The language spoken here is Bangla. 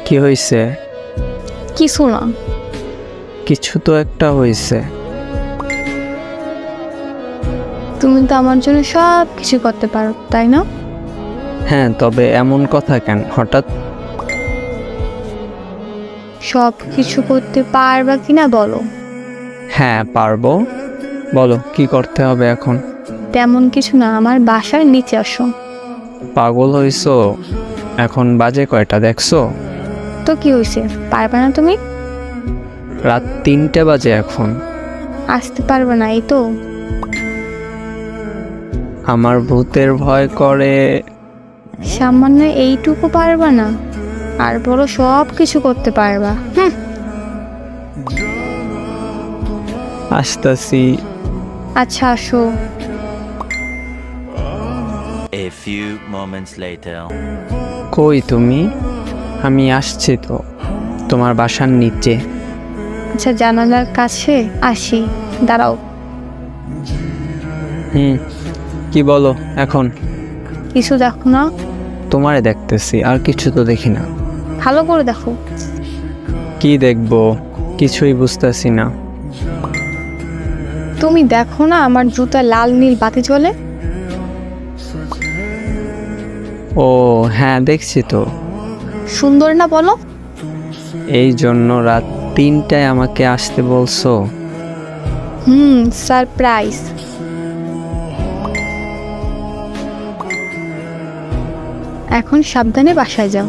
কি হয়েছে? কিছু না। কিছু তো একটা হয়েছে। তুমি তো আমার জন্য সব কিছু করতে পারো, তাই না? হ্যাঁ, তবে এমন কথা কেন হঠাৎ? সব কিছু করতে পারবা কিনা বলো। হ্যাঁ পারবো, বলো কি করতে হবে এখন? তেমন কিছু না, আমার বাসার নিচে আসো। পাগল হইছো? এখন বাজে কয়টা দেখছো? তো কি হয়েছে, পারবা না তুমি? রাত 3টে বাজে এখন। আসতে পারবে না, এই তো। আমার ভূতের ভয় করে। সামান্য এইটুকু পারবা না, আর বলো সব কিছু করতে পারবা। আসতাছি। আচ্ছা আসো। A few moments later. কই তুমি? আমি আসছি তো, তোমার বাসার নিচে। আচ্ছা জানালার কাছে আসি, দাঁড়াও। কি বলো এখন? কিছু দেখো না? তোমারে দেখতেছি, আর কিছু তো দেখি না। ভালো করে দেখো। কি দেখবো? কিছুই বুঝতেছি না। তুমি দেখো না আমার জুতা লাল নীল বাতি জ্বলে। ও হ্যাঁ, দেখছি তো। সুন্দর না বলো? এই জন্য রাত 3টায় আমাকে আসতে বলছো? সারপ্রাইজ। এখন সাবধানে বাসায় যাও।